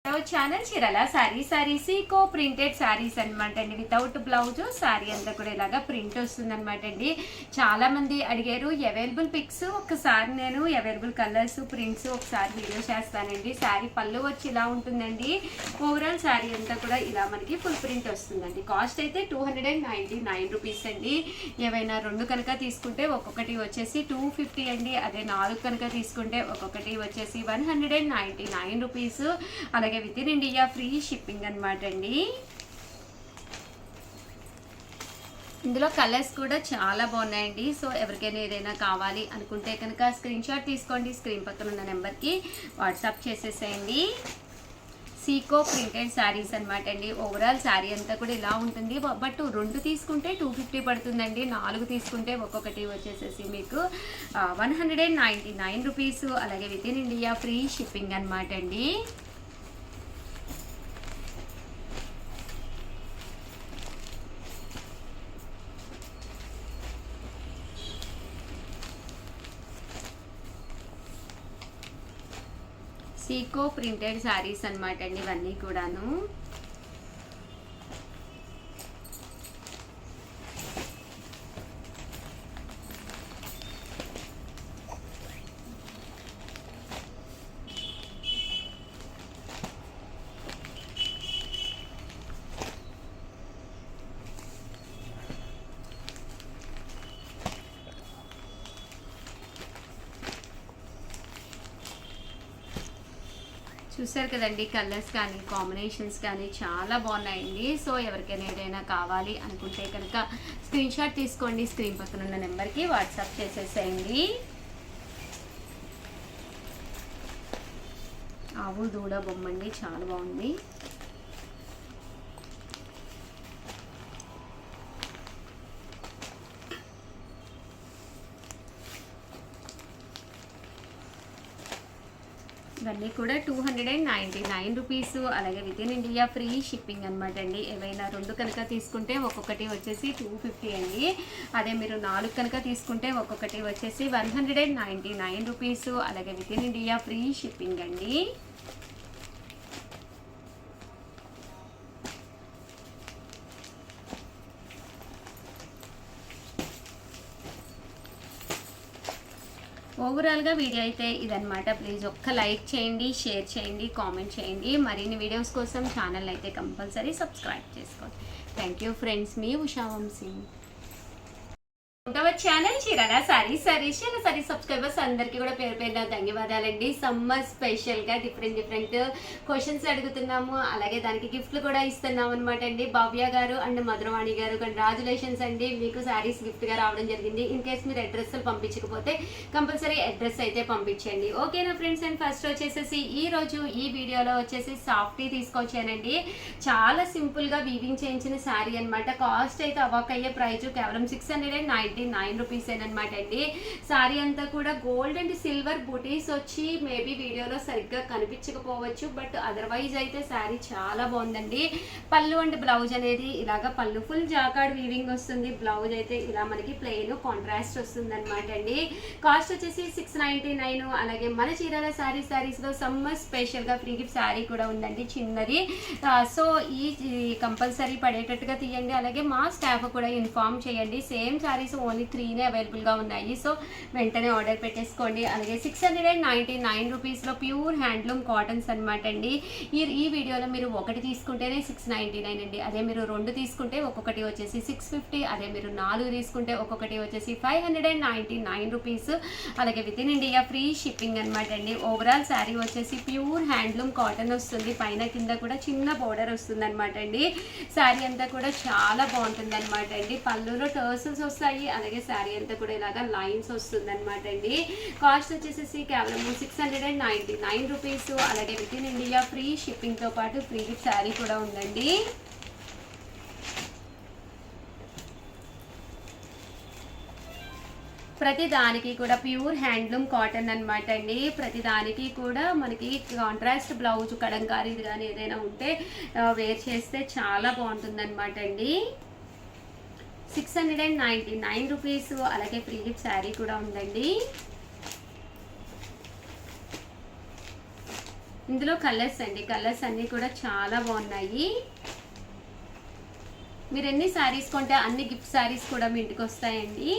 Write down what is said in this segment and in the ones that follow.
Channel చీరల saris eco printed saris అనమాట అండి. వితౌట్ బ్లౌజ్ సారీ అంతా కూడా ఇలాగా ప్రింట్ వస్తుంది అనమాట అండి. చాలా మంది అడిగారు అవైలబుల్ పిక్స్, ఒకసారి నేను అవైలబుల్ కలర్స్ ప్రింట్స్ ఒకసారి వీడియో చేస్తానండి. శారీ పళ్ళు వచ్చి ఇలా ఉంటుందండి. ఓవరాల్ శారీ అంతా కూడా ఇలా మనకి ఫుల్ ప్రింట్ వస్తుందండి. కాస్ట్ అయితే 299 రూపీస్ అండి. ఏవైనా రెండు కనుక తీసుకుంటే ఒక్కొక్కటి వచ్చేసి 250 అండి. అదే 4 కనుక తీసుకుంటే ఒక్కొక్కటి వచ్చేసి 199 రూపీస్. అలాగే with in India free shipping అనమాట అండి. ఇందులో కలర్స్ కూడా చాలా బాగున్నాయండి. సో ఎవరికైనా ఏదైనా కావాలి అనుకుంటే కనుక స్క్రీన్ షాట్ తీసుకోండి. స్క్రీన్ పక్కన ఉన్న నెంబర్కి వాట్సాప్ చేసేసేయండి. సీకో ప్రింటెడ్ శారీస్ అనమాట అండి. ఓవరాల్ శారీ అంతా కూడా ఇలా ఉంటుంది. బట్ 2 తీసుకుంటే 250 పడుతుందండి. 4 తీసుకుంటే ఒక్కొక్కటి వచ్చేసేసి మీకు 199 రూపీస్. అలాగే with in India free shipping అనమాట అండి. సీకో ప్రింటెడ్ శారీస్ అనమాట అండి ఇవన్నీ కూడాను. చూసారు కదండి, కలర్స్ కానీ కాంబినేషన్స్ కానీ చాలా బాగున్నాయండి. సో ఎవరికైనా ఏదైనా కావాలి అనుకుంటే కనుక స్క్రీన్ షాట్ తీసుకోండి. స్క్రీన్ పక్కన ఉన్న నెంబర్కి వాట్సాప్ చేసేసేయండి. ఆవు దూడ బొమ్మండి, చాలా బాగుంది. ఇవన్నీ కూడా 299 రూపీస్. అలాగే with in India free shipping అనమాట అండి. ఏవైనా 2 కనుక తీసుకుంటే ఒక్కొక్కటి వచ్చేసి 250 అండి. అదే మీరు 4 కనుక తీసుకుంటే ఒక్కొక్కటి వచ్చేసి 199 రూపీస్. అలాగే with in India free shipping అండి. ఓవరాల్గా వీడియో అయితే ఇదనమాట. ప్లీజ్ ఒక్క లైక్ చేయండి, షేర్ చేయండి, కామెంట్ చేయండి. మరిన్ని వీడియోస్ కోసం ఛానల్ అయితే కంపల్సరీ సబ్స్క్రైబ్ చేసుకోండి. థ్యాంక్ యూ ఫ్రెండ్స్, మీ ఉషా వంశీ. ఛానల్ చీరల సారీస్ సబ్స్క్రైబర్స్ అందరికీ కూడా పేరు పేరున ధన్యవాదాలండి. సమ్మర్ స్పెషల్గా డిఫరెంట్ క్వశ్చన్స్ అడుగుతున్నాము. అలాగే దానికి గిఫ్ట్లు కూడా ఇస్తున్నాం అనమాట అండి. భవ్య గారు అండ్ మధురవాణి గారు కంగ్రాచులేషన్స్ అండి, మీకు శారీస్ గిఫ్ట్గా రావడం జరిగింది. ఇన్ కేస్ మీరు అడ్రస్లు పంపించకపోతే కంపల్సరీ అడ్రస్ అయితే పంపించండి. ఓకేనా ఫ్రెండ్స్. అండ్ ఫస్ట్ వచ్చేసేసి ఈ రోజు ఈ వీడియోలో వచ్చేసి సాఫ్టీ తీసుకొచ్చానండి. చాలా సింపుల్గా వీవింగ్ చేయించిన శారీ అనమాట. కాస్ట్ అయితే అవాక్ అయ్యే ప్రైస్ కేవలం 699 రూపీస్ అనమాట అండి. సారీ అంతా కూడా గోల్డ్ అండ్ సిల్వర్ బూటీస్ వచ్చి మేబీ వీడియోలో సరిగ్గా కనిపించకపోవచ్చు, బట్ అదర్వైజ్ అయితే శారీ చాలా బాగుందండి. పళ్ళు అండ్ బ్లౌజ్ అనేది ఇలాగా పళ్ళు ఫుల్ జాకార్డ్ వీవింగ్ వస్తుంది. బ్లౌజ్ అయితే ఇలా మనకి ప్లెయిన్ కాంట్రాస్ట్ వస్తుంది అనమాట అండి. కాస్ట్ వచ్చేసి 699. అలాగే మన చీరాల సారీస్లో సమ్మర్ స్పెషల్గా ఫ్రీ గిఫ్ట్ శారీ కూడా ఉందండి, చిన్నది. సో ఈ కంపల్సరీ పడేటట్టుగా తీయండి. అలాగే మా స్టాఫ్ కూడా ఇన్ఫార్మ్ చేయండి. సేమ్ శారీస్ ఓన్లీ 3 అవైలబుల్గా ఉన్నాయి. సో వెంటనే ఆర్డర్ పెట్టేసుకోండి. అలాగే 699 రూపీస్లో ప్యూర్ హ్యాండ్లూమ్ కాటన్స్ అనమాట అండి. ఈ వీడియోలో మీరు 1 తీసుకుంటేనే 699 అండి. అదే మీరు 2 తీసుకుంటే ఒక్కొక్కటి వచ్చేసి 650. అదే మీరు 4 తీసుకుంటే ఒక్కొక్కటి వచ్చేసి 599 రూపీస్. అలాగే with in India free shipping అనమాట అండి. ఓవరాల్ శారీ వచ్చేసి ప్యూర్ హ్యాండ్లూమ్ కాటన్ వస్తుంది. పైన కింద కూడా చిన్న బోర్డర్ వస్తుంది అనమాట అండి. శారీ అంతా కూడా చాలా బాగుంటుంది అనమాట అండి. పళ్ళులో టర్సల్స్ వస్తాయి. అలాగే శారీ అంతా కూడా ఇలాగా లైన్స్ వస్తుంది అనమాట అండి. కాస్ట్ వచ్చేసి కేవలం 699 రూపీస్. అలాగే విత్ ఇన్ ఇండియా ఫ్రీ షిప్పింగ్తో పాటు ఫ్రీ గిఫ్ట్ శారీ కూడా ఉందండి. ప్రతి దానికి కూడా ప్యూర్ హ్యాండ్లూమ్ కాటన్ అనమాట అండి. ప్రతి దానికి కూడా మనకి కాంట్రాస్ట్ బ్లౌజ్ కడంకారీ కానీ ఏదైనా ఉంటే వేర్ చేస్తే చాలా బాగుంటుంది అనమాట అండి. 699 రూపీస్. అలాగే ఫ్రీ గిఫ్ట్ శారీ కూడా ఉందండి. ఇందులో కలర్స్ అండి, కలర్స్ అన్నీ కూడా చాలా బాగున్నాయి. మీరు ఎన్ని శారీస్ కొంటే అన్ని గిఫ్ట్ శారీస్ కూడా మీ ఇంటికి వస్తాయండి.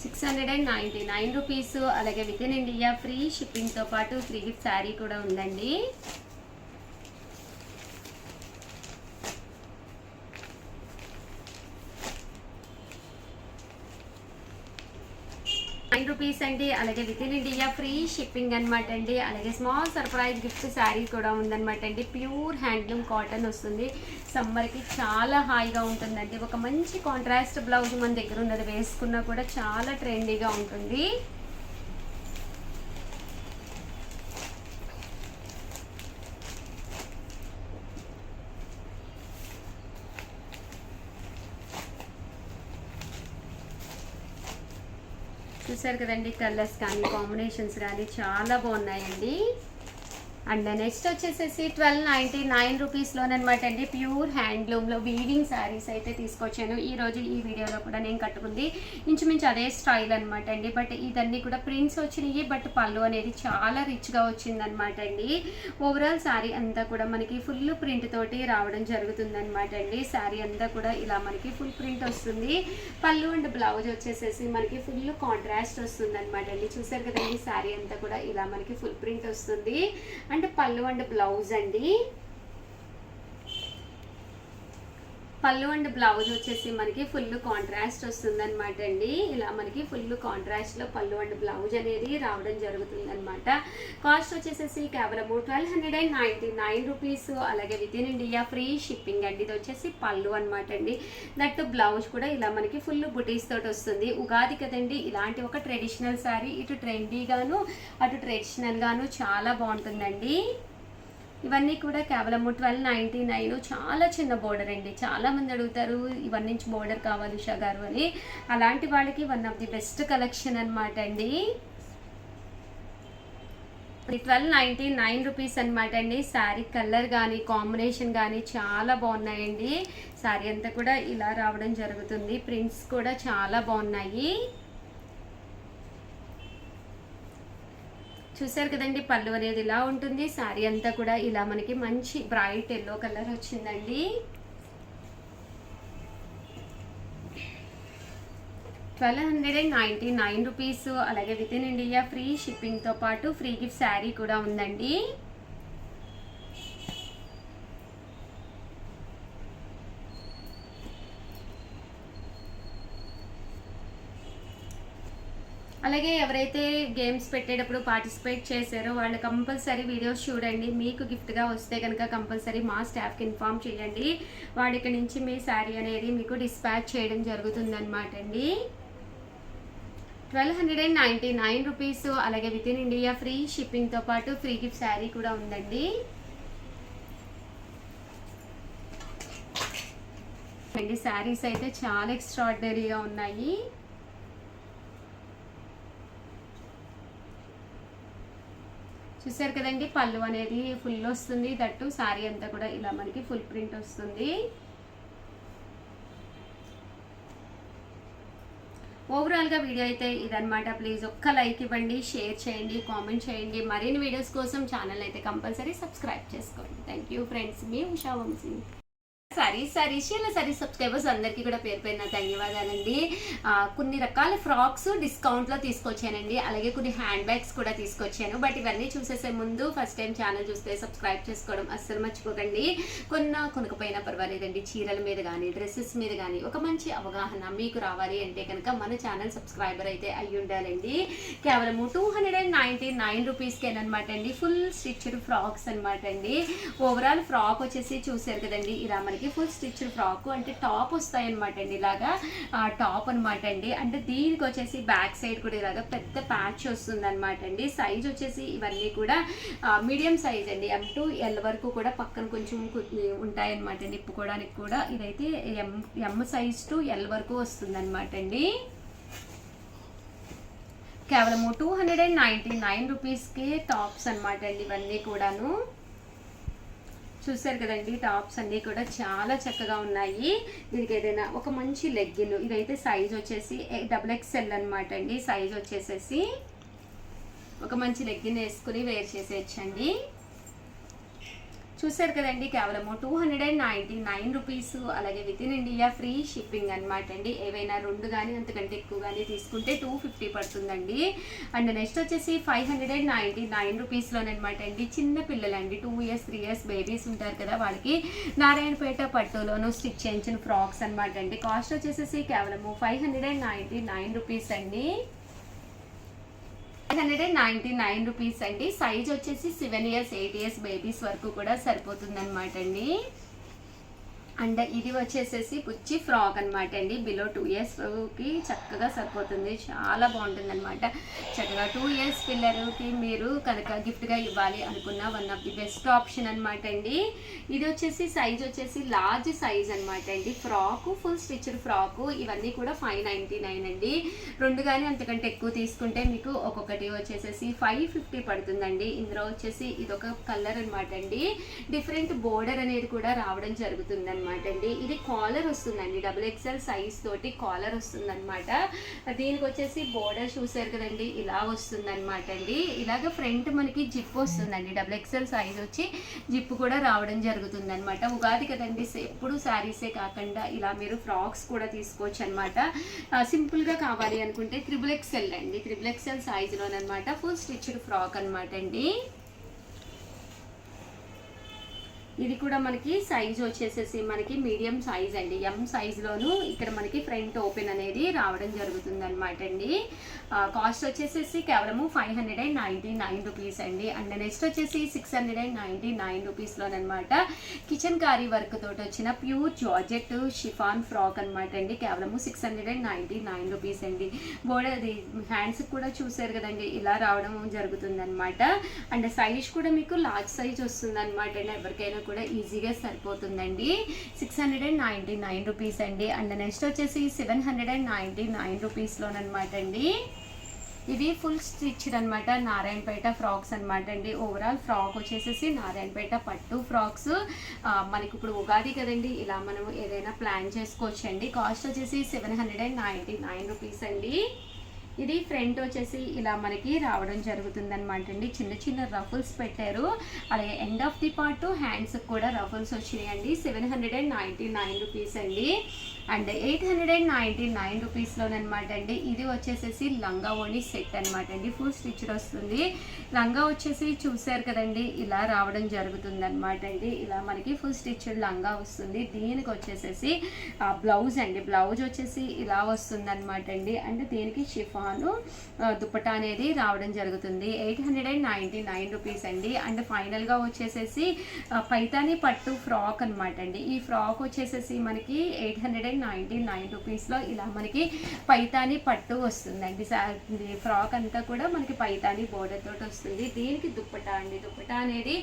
₹699 అలాగే విత్ ఇన్ ఇండియా ఫ్రీ షిప్పింగ్తో పాటు ఫ్రీ గిఫ్ట్ శారీ కూడా ఉందండి. ₹9 అండి, అలాగే with in India free shipping అనమాట అండి. అలాగే స్మాల్ సర్ప్రైజ్ గిఫ్ట్ శారీ కూడా ఉందన్నమాట అండి. ప్యూర్ హ్యాండ్లూమ్ కాటన్ వస్తుంది. సమ్మర్కి చాలా హాయిగా ఉంటుందండి. ఒక మంచి కాంట్రాస్ట్ బ్లౌజ్ మన దగ్గర ఉన్నది వేసుకున్నా కూడా చాలా ట్రెండీగా ఉంటుంది. చూసారు కదండి, కలర్స్ కానీ కాంబినేషన్స్ కానీ చాలా బాగున్నాయండి. అండ్ నెక్స్ట్ వచ్చేసేసి ₹1299లోనమాట అండి. ప్యూర్ హ్యాండ్లూమ్లో వీవింగ్ శారీస్ అయితే తీసుకొచ్చాను. ఈరోజు ఈ వీడియోలో కూడా నేను కట్టుకుంది ఇంచుమించు అదే స్టైల్ అనమాట అండి. బట్ ఇదన్నీ కూడా ప్రింట్స్ వచ్చినాయి, బట్ పళ్ళు అనేది చాలా రిచ్గా వచ్చిందనమాట అండి. ఓవరాల్ శారీ అంతా కూడా మనకి ఫుల్ ప్రింట్ తోటి రావడం జరుగుతుందనమాట అండి. శారీ అంతా కూడా ఇలా మనకి ఫుల్ ప్రింట్ వస్తుంది. పళ్ళు అండ్ బ్లౌజ్ వచ్చేసేసి మనకి ఫుల్ కాంట్రాస్ట్ వస్తుంది అనమాట అండి. చూసారు కదండి, శారీ అంతా కూడా ఇలా మనకి ఫుల్ ప్రింట్ వస్తుంది. అండ్ పళ్ళు అండ్ బ్లౌజ్ అండి. పళ్ళు అండ్ బ్లౌజ్ వచ్చేసి మనకి ఫుల్ కాంట్రాస్ట్ వస్తుంది అనమాట అండి. ఇలా మనకి ఫుల్ కాంట్రాస్ట్లో పళ్ళు అండ్ బ్లౌజ్ అనేది రావడం జరుగుతుంది అనమాట. కాస్ట్ వచ్చేసేసి కేవలం ₹1299. అలాగే with in India free shipping అండి. ఇది వచ్చేసి పళ్ళు అనమాట అండి. దట్ బ్లౌజ్ కూడా ఇలా మనకి ఫుల్ బుటీస్ తోటి వస్తుంది. ఉగాది కదండి, ఇలాంటి ఒక ట్రెడిషనల్ శారీ ఇటు ట్రెండీగాను అటు ట్రెడిషనల్గాను చాలా బాగుంటుందండి. ఇవన్నీ కూడా కేవలం $1299. చాలా చిన్న బోర్డర్ అండి. చాలామంది అడుగుతారు ఇవన్నీ నుంచి బోర్డర్ కావాలి ఉషా గారు అని. అలాంటి వాళ్ళకి one of the best collection అనమాట అండి. ₹1299 అనమాట అండి. శారీ కలర్ కానీ కాంబినేషన్ కానీ చాలా బాగున్నాయండి. శారీ అంతా కూడా ఇలా రావడం జరుగుతుంది. ప్రింట్స్ కూడా చాలా బాగున్నాయి. చూసారు కదండి, పళ్ళు అనేది ఇలా ఉంటుంది. శారీ అంతా కూడా ఇలా మనకి మంచి బ్రైట్ ఎల్లో కలర్ వచ్చిందండి. ₹1299. అలాగే విత్ ఇన్ ఇండియా ఫ్రీ షిప్పింగ్తో పాటు ఫ్రీ గిఫ్ట్ శారీ కూడా ఉందండి. అలాగే ఎవరైతే గేమ్స్ పెట్టేటప్పుడు పార్టిసిపేట్ చేశారో వాళ్ళు కంపల్సరీ వీడియోస్ చూడండి. మీకు గిఫ్ట్గా వస్తే కనుక కంపల్సరీ మా స్టాఫ్కి ఇన్ఫామ్ చేయండి. వాడికి నుంచి మీ శారీ అనేది మీకు డిస్పాచ్ చేయడం జరుగుతుందన్నమాట అండి. ₹1299. అలాగే విత్ ఇన్ ఇండియా ఫ్రీ షిప్పింగ్తో పాటు ఫ్రీ గిఫ్ట్ శారీ కూడా ఉందండి. శారీస్ అయితే చాలా ఎక్స్ట్రాడినరీగా ఉన్నాయి. చూసారు కదండి, పళ్ళు అనేది ఫుల్ వస్తుంది. దట్టు శారీ అంతా కూడా ఇలా మనకి ఫుల్ ప్రింట్ వస్తుంది. ఓవరాల్గా వీడియో అయితే ఇదనమాట. ప్లీజ్ ఒక్క లైక్ ఇవ్వండి, షేర్ చేయండి, కామెంట్ చేయండి. మరిన్ని వీడియోస్ కోసం ఛానల్ అయితే కంపల్సరీ సబ్స్క్రైబ్ చేసుకోండి. థ్యాంక్ యూ ఫ్రెండ్స్, మీ ఉషా వంశీ. షీల సారీ సబ్స్క్రైబర్స్ అందరికీ కూడా పేరు పేరున ధన్యవాదాలండి. కొన్ని రకాల ఫ్రాక్స్ డిస్కౌంట్లో తీసుకొచ్చానండి. అలాగే కొన్ని హ్యాండ్ బ్యాగ్స్ కూడా తీసుకొచ్చాను. బట్ ఇవన్నీ చూసేసే ముందు ఫస్ట్ టైం ఛానల్ చూస్తే సబ్స్క్రైబ్ చేసుకోవడం అస్సలు మర్చిపోకండి. కొనకపోయినా పర్వాలేదండి. చీరల మీద కానీ డ్రెస్సెస్ మీద కానీ ఒక మంచి అవగాహన మీకు రావాలి అంటే కనుక మన ఛానల్ సబ్స్క్రైబర్ అయితే అయ్యి ఉండాలండి. కేవలం ₹299 అండి. ఫుల్ స్టిచ్డ్ ఫ్రాక్స్ అనమాట అండి. ఓవరాల్ ఫ్రాక్ వచ్చేసి చూసారు కదండి, ఇలా మనకి ఫుల్ స్టిచ్ ఫ్రాక్ అంటే టాప్ వస్తాయి అనమాట అండి, ఇలాగా టాప్ అనమాట అండి. అంటే దీనికి వచ్చేసి బ్యాక్ సైడ్ కూడా ఇలాగా పెద్ద ప్యాచ్ వస్తుంది అనమాట అండి. సైజ్ వచ్చేసి ఇవన్నీ కూడా మీడియం సైజ్ అండి, M to L వరకు కూడా పక్కన కొంచెం ఉంటాయి అనమాట అండి ఇప్పుకోవడానికి కూడా. ఇదైతే M సైజ్ టు L వరకు వస్తుంది అనమాట అండి. కేవలము 299 రూపీస్కి టాప్స్ అనమాట అండి ఇవన్నీ కూడాను. చూసారు కదండి, టాప్స్ అన్నీ కూడా చాలా చక్కగా ఉన్నాయి. దీనికి ఏదైనా ఒక మంచి లెగ్గిన్, ఇదైతే సైజ్ వచ్చేసి XXL అనమాట అండి. సైజ్ వచ్చేసేసి ఒక మంచి లెగ్గిన్ వేసుకుని వేర్ చేసేయచ్చండి. చూసారు కదండి, కేవలము 299 రూపీస్. అలాగే with in India free shipping అనమాట అండి. ఏవైనా 2 కానీ అంతకంటే ఎక్కువ కానీ తీసుకుంటే 250 పడుతుందండి. అండ్ నెక్స్ట్ వచ్చేసి 599 రూపీస్లోనమాట అండి. చిన్న పిల్లలండి, 2 years 3 years బేబీస్ ఉంటారు కదా, వాళ్ళకి నారాయణపేట పట్టులోను స్టిచ్ చేయించిన ఫ్రాక్స్ అనమాట అండి. కాస్ట్ వచ్చేసి కేవలము 599 రూపీస్ అండి. 599 రూపీస్ అండి. సైజ్ వచ్చేసి 7 years 8 years బేబీస్ వరకు కూడా సరిపోతుంది అనమాట అండి. అండ్ ఇది వచ్చేసేసి బుచ్చి ఫ్రాక్ అనమాట అండి. బిలో 2 yearsకి చక్కగా సరిపోతుంది, చాలా బాగుంటుంది అనమాట. చక్కగా 2 years పిల్లలకి మీరు కనుక గిఫ్ట్గా ఇవ్వాలి అనుకున్న one of the best option అనమాట అండి. ఇది వచ్చేసి సైజ్ వచ్చేసి లార్జ్ సైజ్ అనమాట అండి. ఫ్రాక్ ఫుల్ స్టిచ్డ్ ఫ్రాక్, ఇవన్నీ కూడా 599 అండి. 2 కానీ అంతకంటే ఎక్కువ తీసుకుంటే మీకు ఒక్కొక్కటి వచ్చేసేసి 550 పడుతుందండి. ఇందులో వచ్చేసి ఇదొక కలర్ అనమాట అండి. డిఫరెంట్ బోర్డర్ అనేది కూడా రావడం జరుగుతుంది అనమాట అండి. ఇది కాలర్ వస్తుందండి, XXL సైజ్ తోటి కాలర్ వస్తుంది అనమాట. దీనికి వచ్చేసి బోర్డర్ చూసారు కదండి, ఇలా వస్తుంది అనమాట అండి. ఇలాగ ఫ్రంట్ మనకి జిప్ వస్తుందండి, XXL సైజ్ వచ్చి జిప్ కూడా రావడం జరుగుతుంది అనమాట. ఉగాది కదండి, ఎప్పుడు శారీసే కాకుండా ఇలా మీరు ఫ్రాక్స్ కూడా తీసుకోవచ్చు అనమాట. సింపుల్గా కావాలి అనుకుంటే XXL అండి, XXL సైజులోనమాట ఫుల్ స్టిచ్డ్ ఫ్రాక్ అనమాట అండి. ఇది కూడా మనకి సైజ్ వచ్చేసేసి మనకి మీడియం సైజ్ అండి, M సైజ్లోను ఇక్కడ మనకి ఫ్రంట్ ఓపెన్ అనేది రావడం జరుగుతుంది అనమాట అండి. కాస్ట్ వచ్చేసేసి కేవలము 599 రూపీస్ అండి. అండ్ నెక్స్ట్ వచ్చేసి 699 రూపీస్లోనమాట కిచెన్ కారీ వర్క్ తోటి వచ్చిన ప్యూర్ జార్జెట్ షిఫాన్ ఫ్రాక్ అనమాట అండి. కేవలము 699 రూపీస్ అండి. బోర్డర్ హ్యాండ్స్ కూడా చూసారు కదండి, ఇలా రావడం జరుగుతుంది అనమాట. అండ్ సైజ్ కూడా మీకు లార్జ్ సైజ్ వస్తుంది అనమాట అండి, ఎవరికైనా కూడా ఈజీగా సరిపోతుందండి. 699 రూపీస్ అండి. అండ్ నెక్స్ట్ వచ్చేసి 799 రూపీస్లోనమాట అండి. ఇది ఫుల్ స్టిచ్డ్ అనమాట, నారాయణపేట ఫ్రాక్స్ అనమాట అండి. ఓవరాల్ ఫ్రాక్ వచ్చేసేసి నారాయణపేట పట్టు ఫ్రాక్స్. మనకి ఇప్పుడు ఉగాది కదండి, ఇలా మనం ఏదైనా ప్లాన్ చేసుకోవచ్చండి. కాస్ట్ వచ్చేసి 799 రూపీస్ అండి. ఇది ఫ్రంట్ వచ్చేసి ఇలా మనకి రావడం జరుగుతుంది అనమాట అండి. చిన్న చిన్న రఫుల్స్ పెట్టారు, అలాగే end of the part hands కూడా రఫుల్స్ వచ్చినాయండి. 799 రూపీస్ అండి. అండ్ 899 రూపీస్లోనమాట అండి. ఇది వచ్చేసేసి లంగా ఓణి సెట్ అనమాట అండి, ఫుల్ స్టిచ్డ్ వస్తుంది. లంగా వచ్చేసి చూసారు కదండి, ఇలా రావడం జరుగుతుంది అనమాట అండి. ఇలా మనకి ఫుల్ స్టిచ్డ్ లంగా వస్తుంది. దీనికి వచ్చేసేసి బ్లౌజ్ అండి, బ్లౌజ్ వచ్చేసి ఇలా వస్తుంది అనమాట అండి. అండ్ దీనికి షిఫాను దుపట్టా అనేది రావడం జరుగుతుంది. 899 రూపీస్ అండి. అండ్ ఫైనల్గా వచ్చేసేసి పైతాని పట్టు ఫ్రాక్ అనమాట అండి. ఈ ఫ్రాక్ వచ్చేసేసి మనకి 899 రూపీస్లో ఇలా మనకి పైతాని పట్టు వస్తుందండి. ఫ్రాక్ అంతా కూడా మనకి పైతాని బోర్డర్ తోటి వస్తుంది. దీనికి దుప్పటా అండి, దుప్పటా అనేది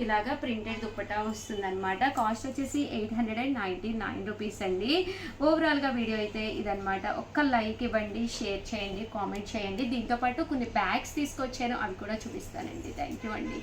ఇలాగా ప్రింటెడ్ దుప్పటా వస్తుంది అనమాట. కాస్ట్ వచ్చేసి 899 రూపీస్ అండి. ఓవరాల్గా వీడియో అయితే ఇదనమాట. ఒక్క లైక్ ఇవ్వండి, షేర్ చేయండి, కామెంట్ చేయండి. దీంతోపాటు కొన్ని బ్యాగ్స్ తీసుకొచ్చాను, అవి కూడా చూపిస్తానండి. థ్యాంక్ యూ అండి.